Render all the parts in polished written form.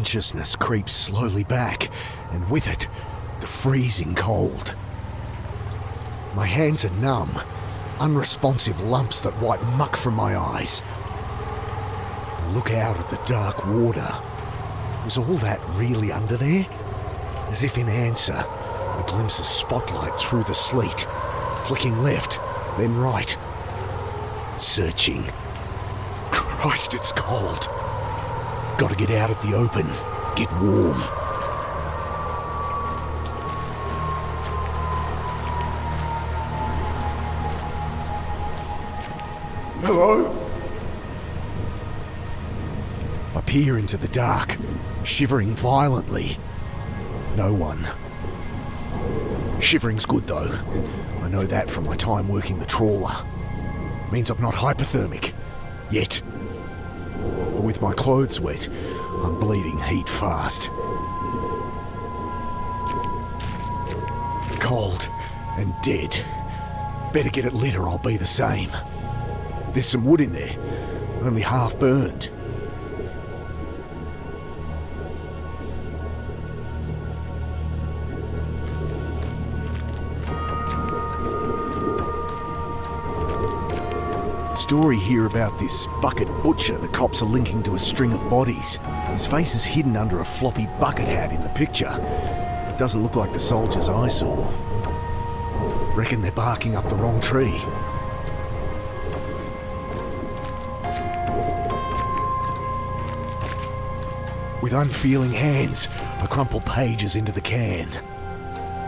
Consciousness creeps slowly back, and with it, the freezing cold. My hands are numb, unresponsive lumps that wipe muck from my eyes. I look out at the dark water. Was all that really under there? As if in answer, I glimpse a spotlight through the sleet, flicking left, then right. Searching. Christ, it's cold. Gotta get out of the open, get warm. Hello? I peer into the dark, shivering violently. No one. Shivering's good though. I know that from my time working the trawler. Means I'm not hypothermic. Yet. But with my clothes wet, I'm bleeding heat fast. Cold and dead. Better get it lit or I'll be the same. There's some wood in there, only half burned. Story here about this bucket butcher the cops are linking to a string of bodies. His face is hidden under a floppy bucket hat in the picture. It doesn't look like the soldiers I saw. Reckon they're barking up the wrong tree. With unfeeling hands, I crumple pages into the can.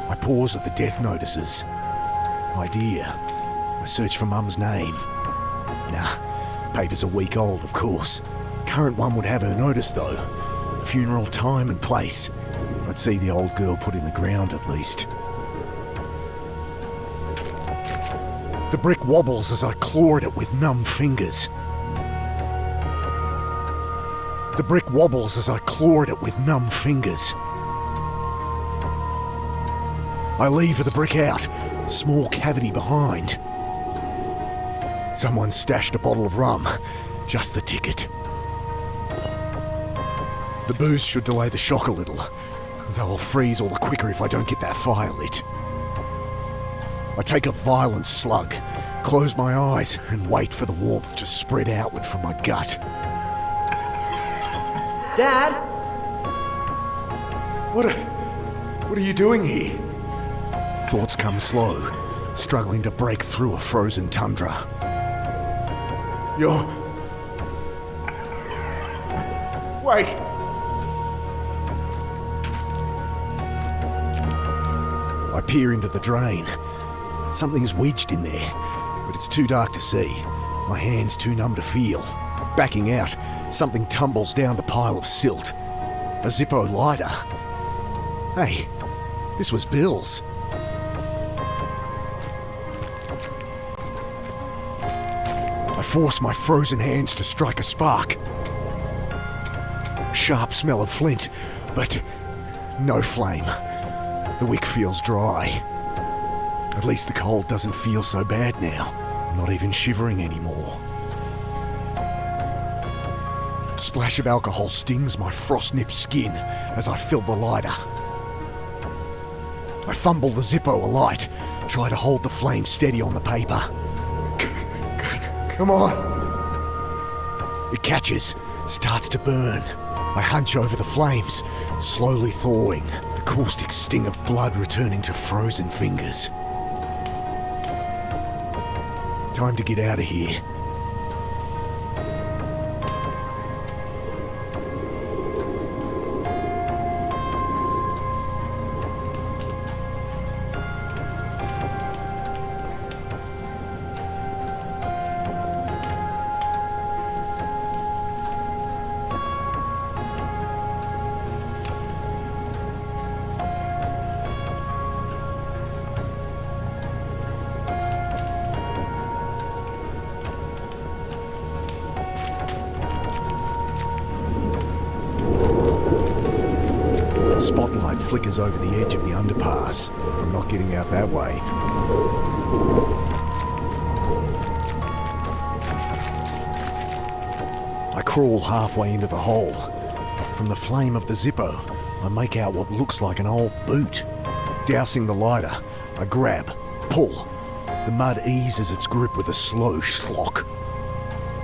I pause at the death notices. Idea. I search for Mum's name. Nah, paper's a week old, of course. Current one would have her notice, though. Funeral time and place. I'd see the old girl put in the ground, at least. The brick wobbles as I claw at it with numb fingers. The brick wobbles as I claw at it with numb fingers. I lever the brick out, small cavity behind. Someone stashed a bottle of rum, just the ticket. The booze should delay the shock a little, though I'll freeze all the quicker if I don't get that fire lit. I take a violent slug, close my eyes, and wait for the warmth to spread outward from my gut. Dad? What are you doing here? Thoughts come slow, struggling to break through a frozen tundra. Wait! I peer into the drain. Something's wedged in there, but it's too dark to see. My hand's too numb to feel. Backing out, something tumbles down the pile of silt. A Zippo lighter. Hey, this was Bill's. I force my frozen hands to strike a spark. Sharp smell of flint, but no flame. The wick feels dry. At least the cold doesn't feel so bad now. I'm not even shivering anymore. Splash of alcohol stings my frost-nipped skin as I fill the lighter. I fumble the Zippo alight, try to hold the flame steady on the paper. Come on! It catches, starts to burn. I hunch over the flames, slowly thawing, the caustic sting of blood returning to frozen fingers. Time to get out of here. Spotlight flickers over the edge of the underpass. I'm not getting out that way. I crawl halfway into the hole. From from the flame of the Zippo, I make out what looks like an old boot. Dousing the lighter, I grab, pull. The mud eases its grip with a slow schlock.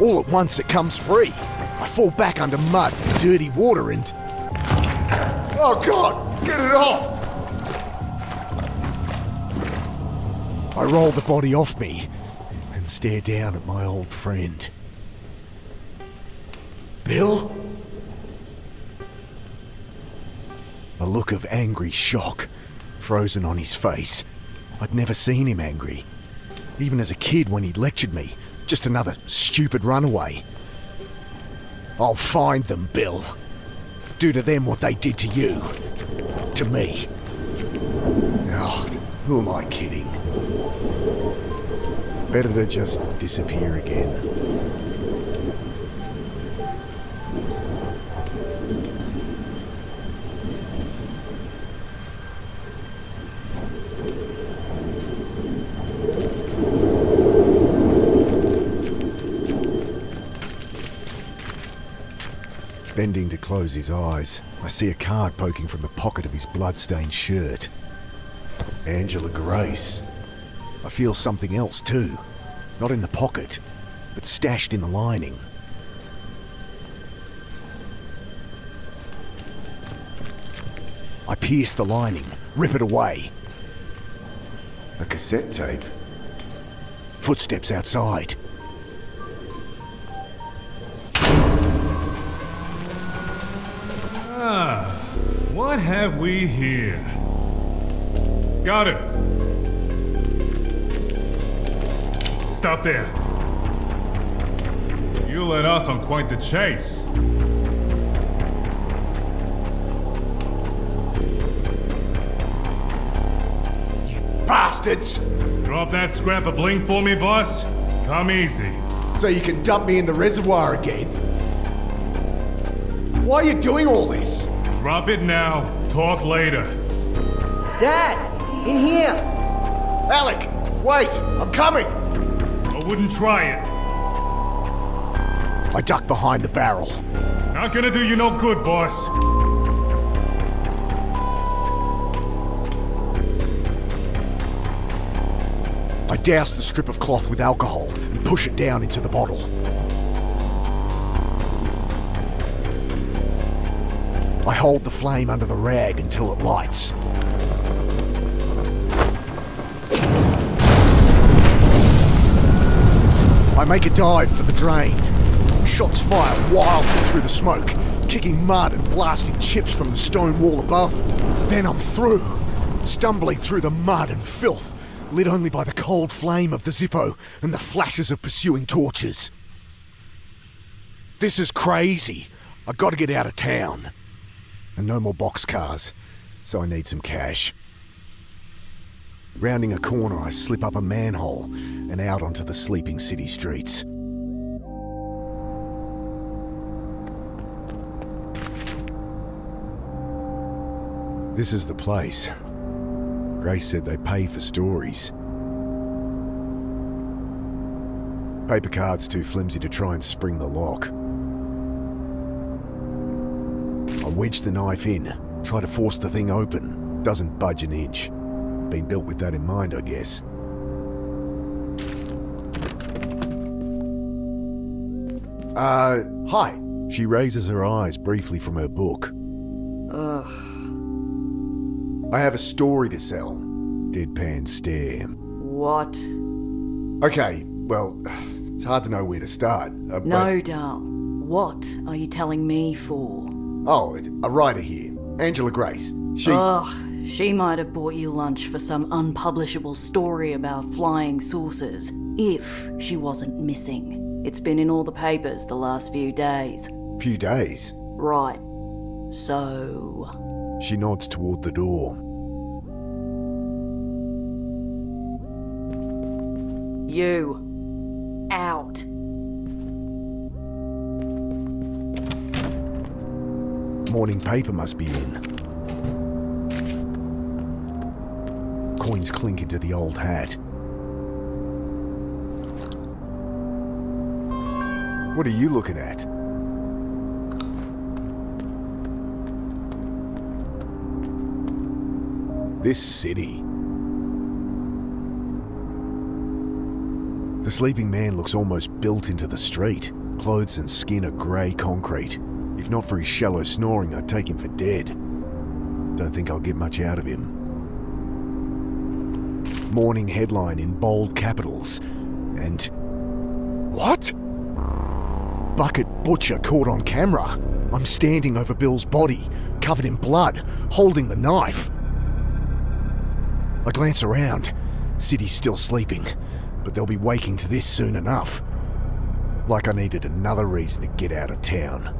All at once it comes free. I fall back under mud, dirty water and... Oh God, get it off! I roll the body off me and stare down at my old friend. Bill? A look of angry shock frozen on his face. I'd never seen him angry. Even as a kid when he'd lectured me. Just another stupid runaway. I'll find them, Bill. Do to them what they did to you. To me. Oh, who am I kidding? Better to just disappear again. Bending to close his eyes, I see a card poking from the pocket of his blood-stained shirt. Angela Grace. I feel something else too. Not in the pocket, but stashed in the lining. I pierce the lining, rip it away. A cassette tape. Footsteps outside. What have we here? Got it. Stop there. You led us on quite the chase. You bastards! Drop that scrap of bling for me, boss. Come easy. So you can dump me in the reservoir again? Why are you doing all this? Drop it now. Talk later. Dad! In here! Alec! Wait! I'm coming! I wouldn't try it. I duck behind the barrel. Not gonna do you no good, boss. I douse the strip of cloth with alcohol and push it down into the bottle. I hold the flame under the rag until it lights. I make a dive for the drain. Shots fire wildly through the smoke, kicking mud and blasting chips from the stone wall above. Then I'm through, stumbling through the mud and filth, lit only by the cold flame of the Zippo and the flashes of pursuing torches. This is crazy. I gotta get out of town. And no more boxcars, so I need some cash. Rounding a corner, I slip up a manhole and out onto the sleeping city streets. This is the place. Grace said they pay for stories. Paper card's too flimsy to try and spring the lock. I wedge the knife in, try to force the thing open. Doesn't budge an inch. Been built with that in mind, I guess. Hi. She raises her eyes briefly from her book. Ugh. I have a story to sell. Deadpan stare. What? Okay, well, it's hard to know where to start. No, Dal. What are you telling me for? Oh, a writer here. Angela Grace. She might have bought you lunch for some unpublishable story about flying saucers, if she wasn't missing. It's been in all the papers the last few days. Few days? Right. So... She nods toward the door. You. Out. Morning paper must be in. Coins clink into the old hat. What are you looking at? This city. The sleeping man looks almost built into the street. Clothes and skin are grey concrete. If not for his shallow snoring, I'd take him for dead. Don't think I'll get much out of him. Morning headline in bold capitals. And... what? Bucket butcher caught on camera. I'm standing over Bill's body, covered in blood, holding the knife. I glance around. City's still sleeping, but they'll be waking to this soon enough. Like I needed another reason to get out of town.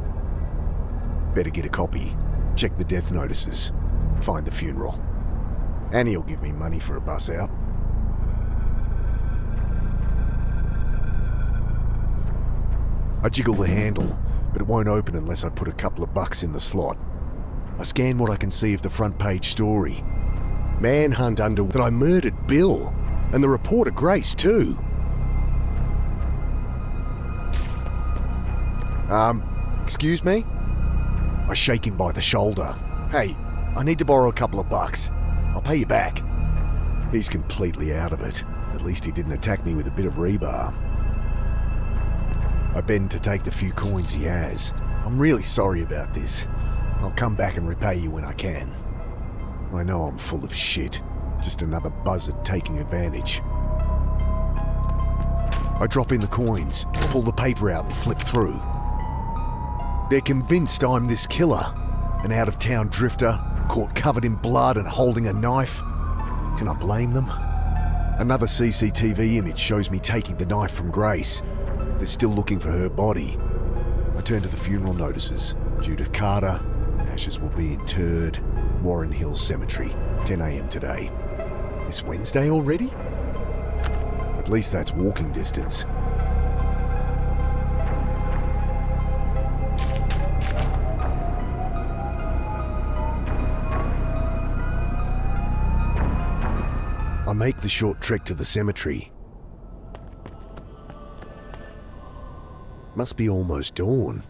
Better get a copy, check the death notices, find the funeral. Annie'll give me money for a bus out. I jiggle the handle, but it won't open unless I put a couple of bucks in the slot. I scan what I can see of the front page story. Manhunt under that I murdered Bill, and the reporter Grace too. Excuse me? I shake him by the shoulder. Hey, I need to borrow a couple of bucks. I'll pay you back. He's completely out of it. At least he didn't attack me with a bit of rebar. I bend to take the few coins he has. I'm really sorry about this. I'll come back and repay you when I can. I know I'm full of shit. Just another buzzard taking advantage. I drop in the coins, pull the paper out and flip through. They're convinced I'm this killer, an out-of-town drifter, caught covered in blood and holding a knife. Can I blame them? Another CCTV image shows me taking the knife from Grace. They're still looking for her body. I turn to the funeral notices. Judith Carter, ashes will be interred, Warren Hills Cemetery, 10 a.m. today. It's Wednesday already? At least that's walking distance. I make the short trek to the cemetery. Must be almost dawn.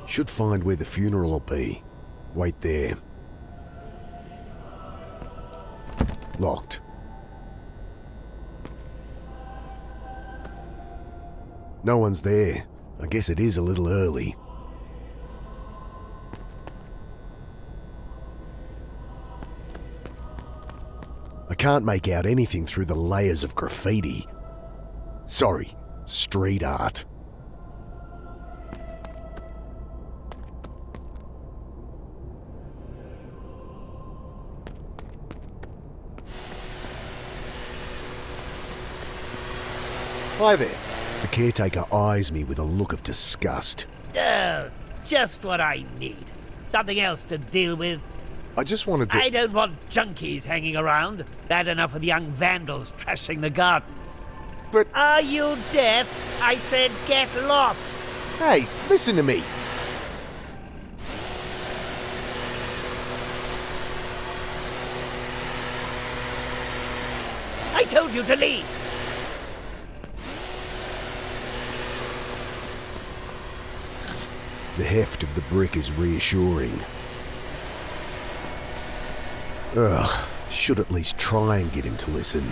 Should find where the funeral will be. Wait there. Locked. No one's there. I guess it is a little early. I can't make out anything through the layers of graffiti. Sorry, street art. Hi there. The caretaker eyes me with a look of disgust. Oh, just what I need. Something else to deal with. I just wanted to... I don't want junkies hanging around. Bad enough with young vandals trashing the gardens. But... Are you deaf? I said get lost. Hey, listen to me. I told you to leave. The heft of the brick is reassuring. Ugh, should at least try and get him to listen.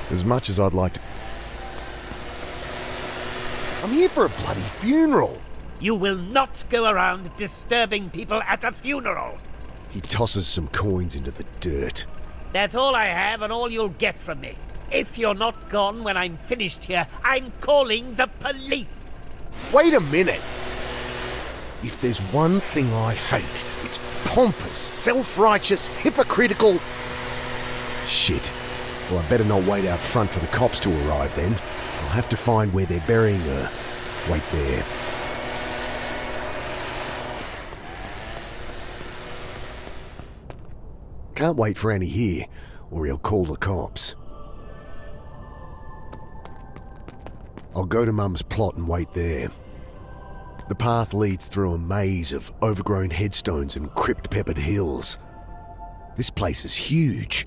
As much as I'd like to... I'm here for a bloody funeral! You will not go around disturbing people at a funeral. He tosses some coins into the dirt. That's all I have and all you'll get from me. If you're not gone when I'm finished here, I'm calling the police. Wait a minute! If there's one thing I hate, it's pompous, self-righteous, hypocritical... Shit. Well, I better not wait out front for the cops to arrive then. I'll have to find where they're burying her. Wait there. Can't wait for Annie here, or he'll call the cops. I'll go to Mum's plot and wait there. The path leads through a maze of overgrown headstones and crypt-peppered hills. This place is huge.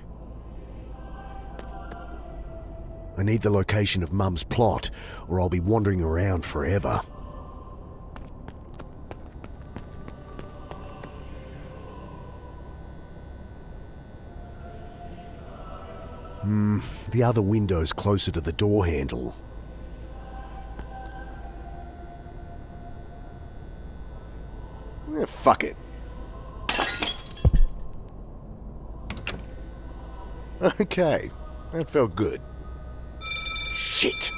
I need the location of Mum's plot, or I'll be wandering around forever. The other window's closer to the door handle. Fuck it. Okay, that felt good. Shit!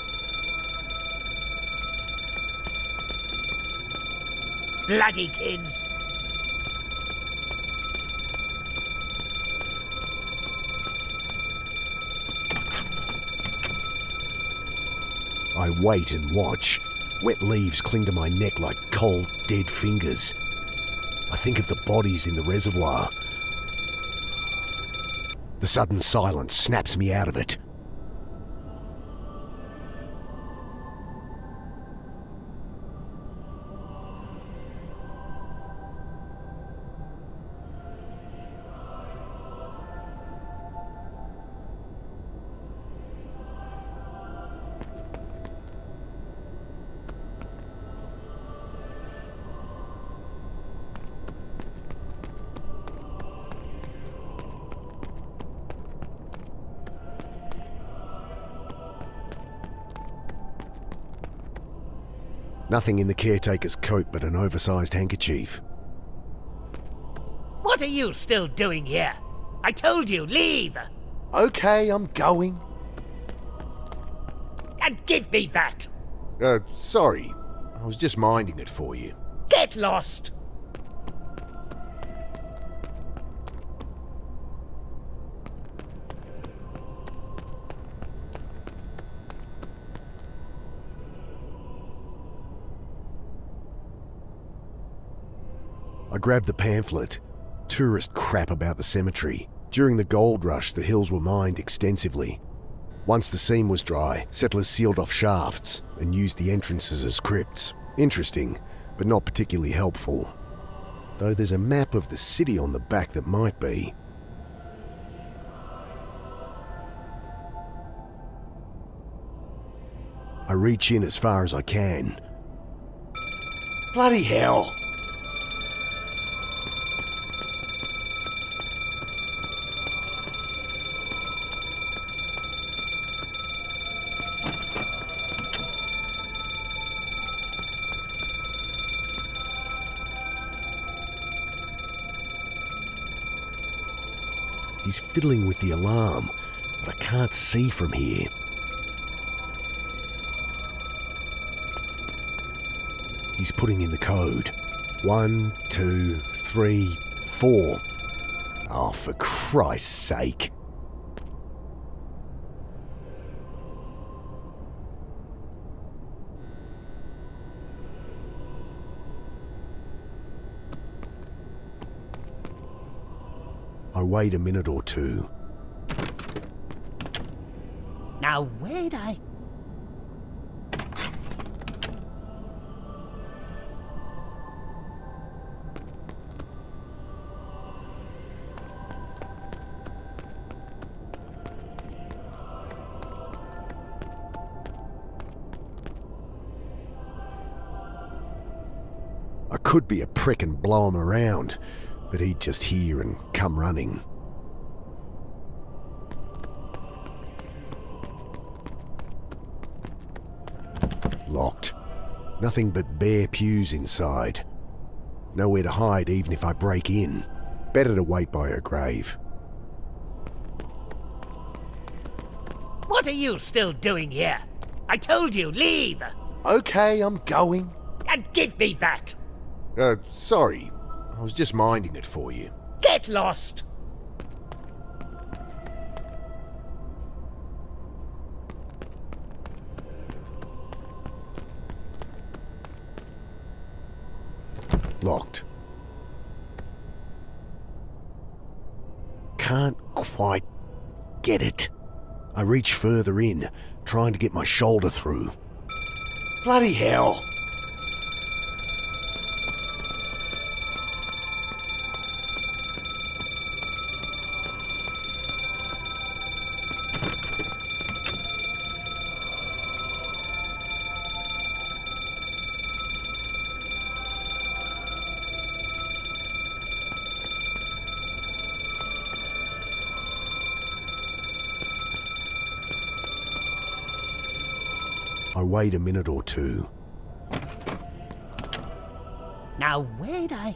Bloody kids. I wait and watch. Wet leaves cling to my neck like cold, dead fingers. I think of the bodies in the reservoir. The sudden silence snaps me out of it. Nothing in the caretaker's coat but an oversized handkerchief. What are you still doing here? I told you, leave! Okay, I'm going. And give me that! Sorry. I was just minding it for you. Get lost! I grabbed the pamphlet. Tourist crap about the cemetery. During the gold rush, the hills were mined extensively. Once the seam was dry, settlers sealed off shafts and used the entrances as crypts. Interesting, but not particularly helpful. Though there's a map of the city on the back that might be. I reach in as far as I can. Bloody hell! He's fiddling with the alarm, but I can't see from here. He's putting in the code. 1, 2, 3, 4. Oh, for Christ's sake. I wait a minute or two. Now where'd I... I could be a prick and blow him around, but he'd just hear and come running. Locked. Nothing but bare pews inside. Nowhere to hide even if I break in. Better to wait by her grave. What are you still doing here? I told you, leave! Okay, I'm going. And give me that! Sorry. I was just minding it for you. Get lost! Locked. Can't quite get it. I reach further in, trying to get my shoulder through. Bloody hell! I wait a minute or two. Now, where'd I...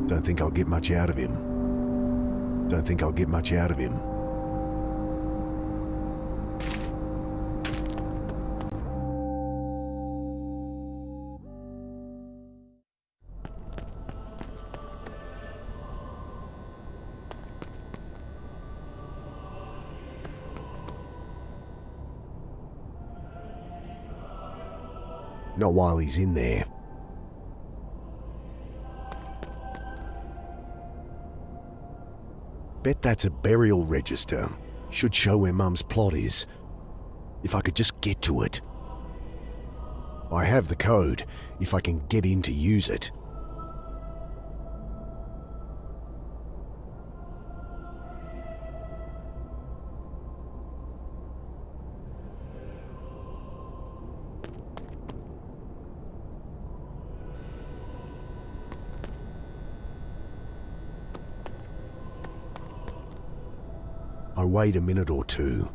Don't think I'll get much out of him. Don't think I'll get much out of him. Not while he's in there. Bet that's a burial register. Should show where Mum's plot is. If I could just get to it. I have the code, if I can get in to use it. I wait a minute or two.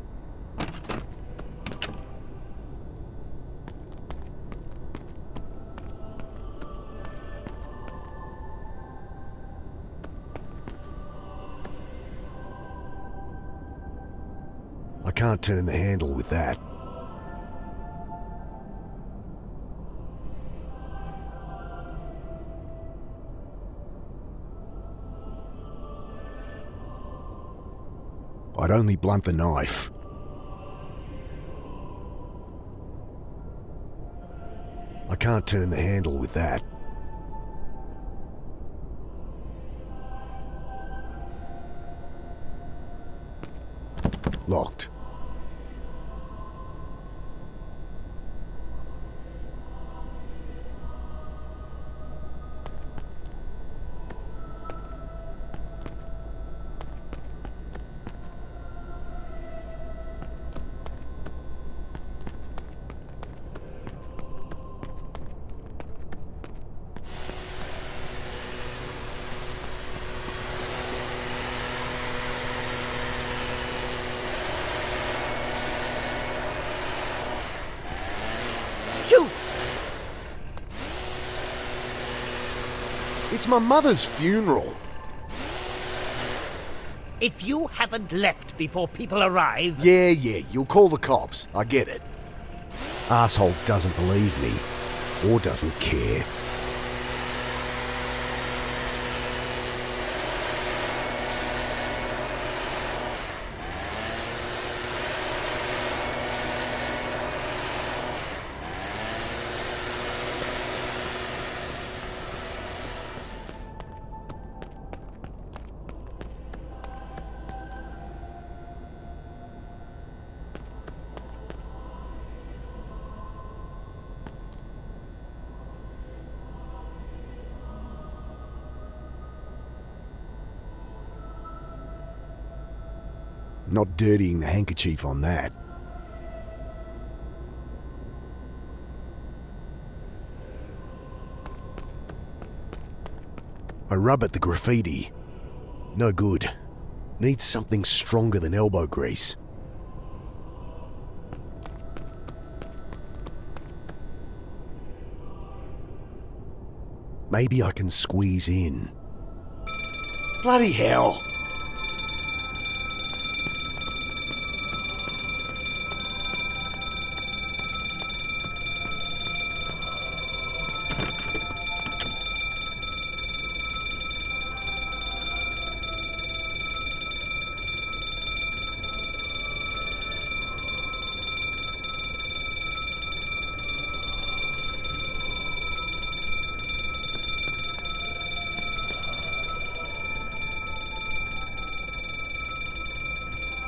I can't turn the handle with that. I'd only blunt the knife. I can't turn the handle with that. Locked. Shoot! It's my mother's funeral. If you haven't left before people arrive... Yeah, you'll call the cops. I get it. Asshole doesn't believe me. Or doesn't care. Not dirtying the handkerchief on that. I rub at the graffiti. No good. Needs something stronger than elbow grease. Maybe I can squeeze in. Bloody hell!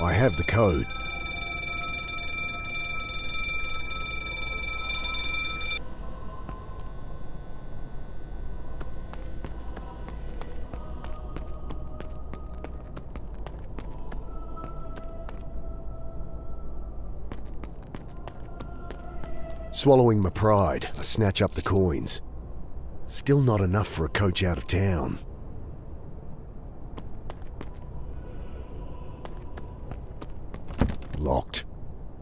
I have the code. Swallowing my pride, I snatch up the coins. Still not enough for a coach out of town. Locked.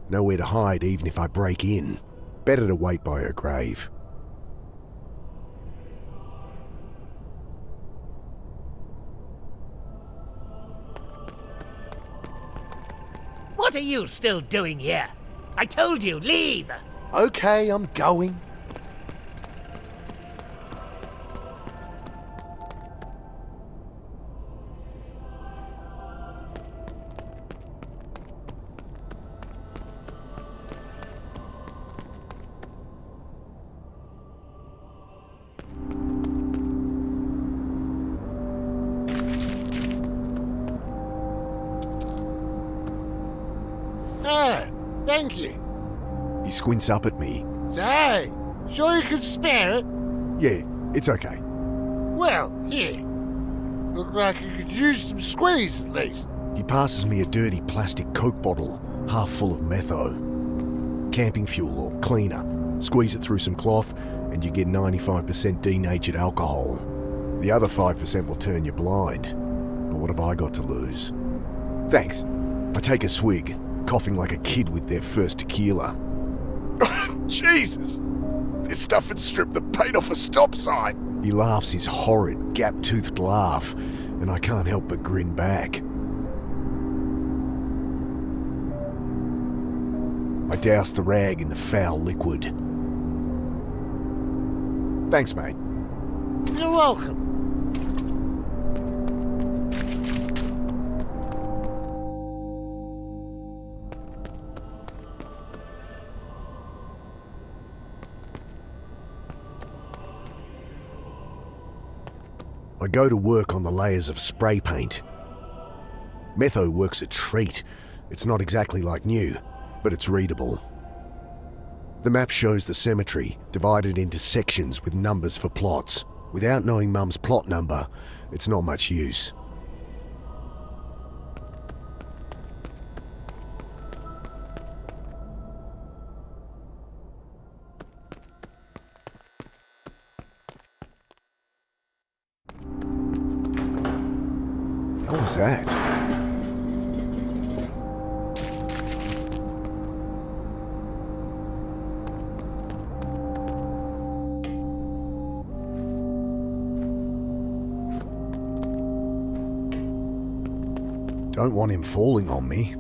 Nowhere to hide even if I break in. Better to wait by her grave. What are you still doing here? I told you, leave! Okay, I'm going. Ah, thank you. He squints up at me. Say, sure you could spare it? Yeah, it's okay. Well, here. Look like you could use some squeeze at least. He passes me a dirty plastic Coke bottle, half full of metho. Camping fuel or cleaner. Squeeze it through some cloth and you get 95% denatured alcohol. The other 5% will turn you blind. But what have I got to lose? Thanks. I take a swig, coughing like a kid with their first tequila. Jesus! This stuff would strip the paint off a stop sign! He laughs his horrid, gap-toothed laugh, and I can't help but grin back. I douse the rag in the foul liquid. Thanks, mate. You're welcome. I go to work on the layers of spray paint. Metho works a treat. It's not exactly like new, but it's readable. The map shows the cemetery, divided into sections with numbers for plots. Without knowing Mum's plot number, it's not much use. What was that? Don't want him falling on me.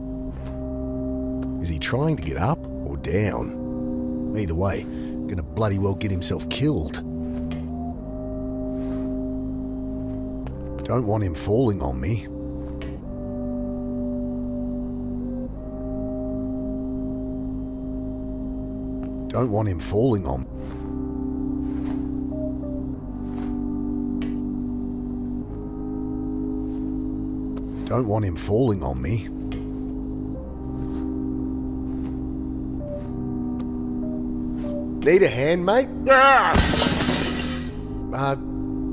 Is he trying to get up or down? Either way, gonna bloody well get himself killed. Don't want him falling on me. Don't want him falling on me. Don't want him falling on me. Need a hand, mate? Ah!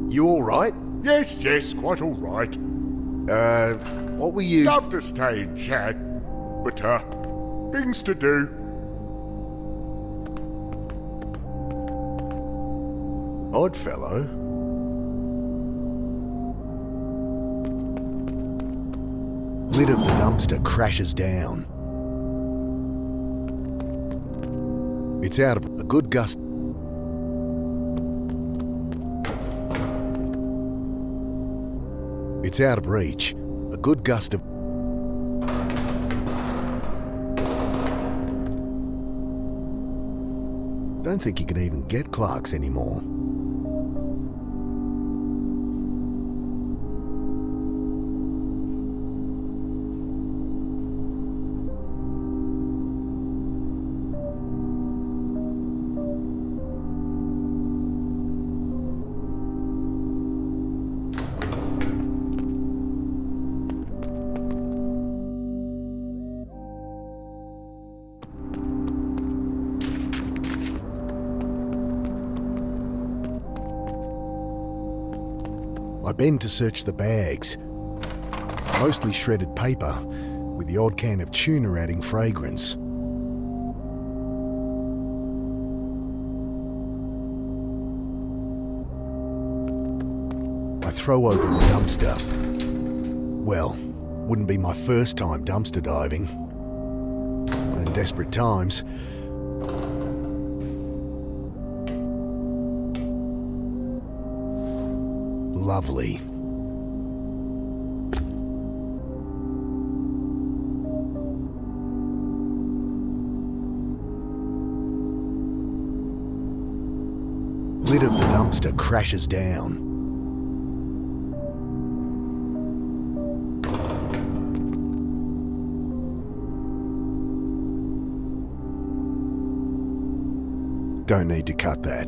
You all right? Yes, quite all right. What were you... Love to stay and chat, but, things to do. Odd fellow. Lid of the dumpster crashes down. It's out of a good gust. It's out of reach. A good gust of... Don't think you can even get Clark's anymore. I bend to search the bags. Mostly shredded paper, with the odd can of tuna adding fragrance. I throw open the dumpster. Well, wouldn't be my first time dumpster diving. In desperate times, lovely. Lid of the dumpster crashes down. Don't need to cut that.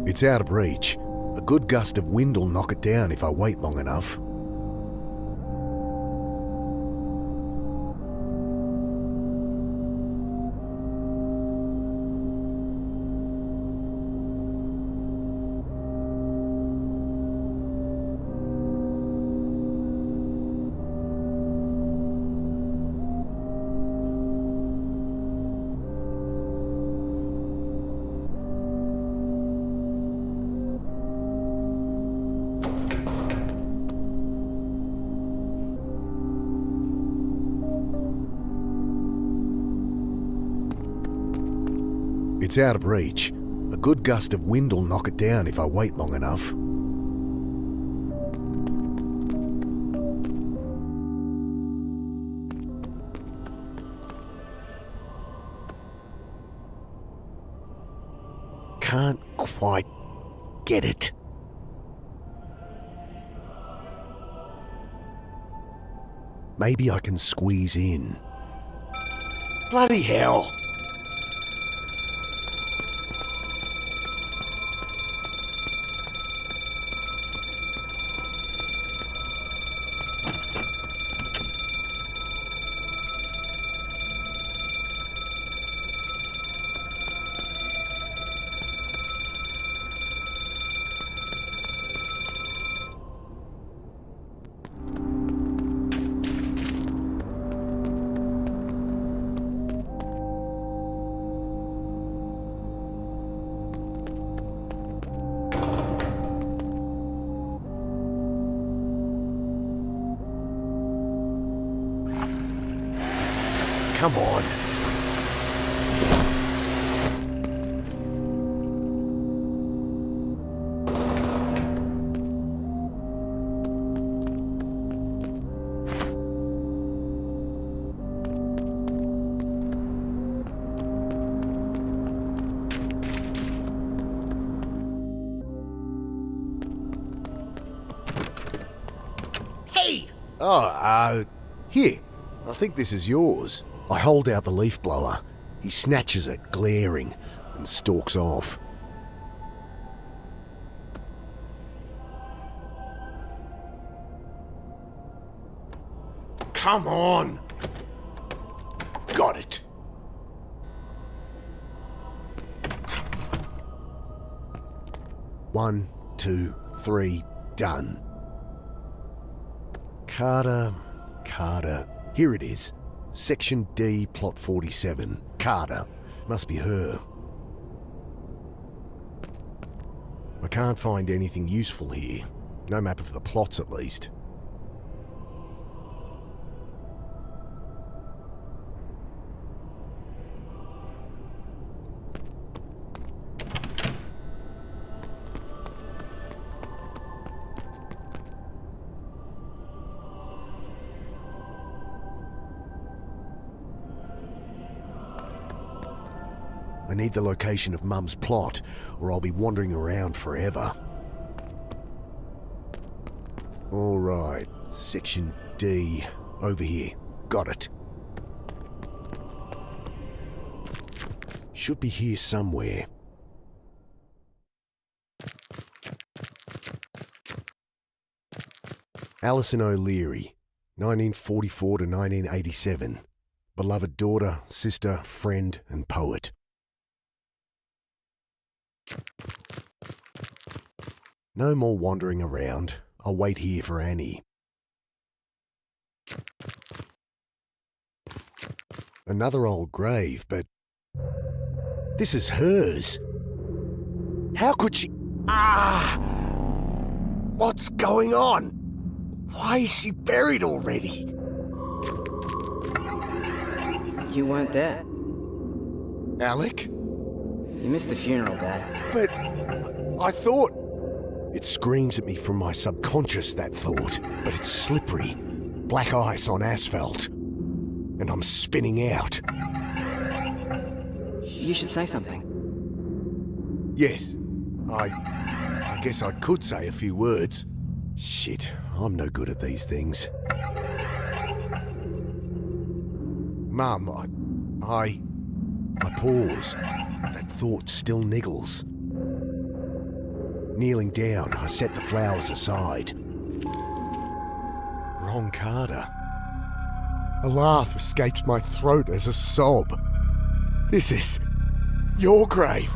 It's out of reach. A good gust of wind will knock it down if I wait long enough. It's out of reach. A good gust of wind will knock it down if I wait long enough. Can't quite get it. Maybe I can squeeze in. Bloody hell! Come on. Hey! Here. I think this is yours. I hold out the leaf blower. He snatches it, glaring, and stalks off. Come on! Got it. One, two, three, done. Carter. Here it is. Section D, plot 47. Carter. Must be her. I can't find anything useful here. No map of the plots, at least. I need the location of Mum's plot, or I'll be wandering around forever. All right, Section D, over here. Got it. Should be here somewhere. Alison O'Leary, 1944 to 1987. Beloved daughter, sister, friend, and poet. No more wandering around. I'll wait here for Annie. Another old grave, but this is hers. How could she... What's going on? Why is she buried already? You weren't there. Alec? You missed the funeral, Dad. But I thought... It screams at me from my subconscious, that thought. But it's slippery. Black ice on asphalt. And I'm spinning out. You should say something. Yes, I guess I could say a few words. Shit, I'm no good at these things. Mum, I pause. That thought still niggles. Kneeling down, I set the flowers aside. Wrong Carter. A laugh escapes my throat as a sob. This is your grave.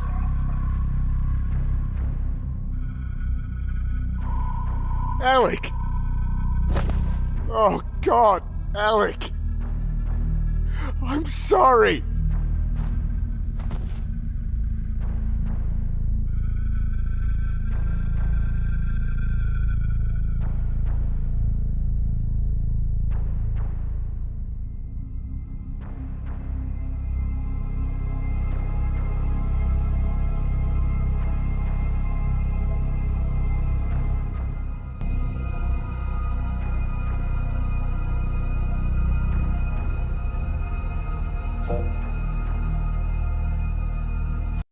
Alec! Oh, God, Alec! I'm sorry!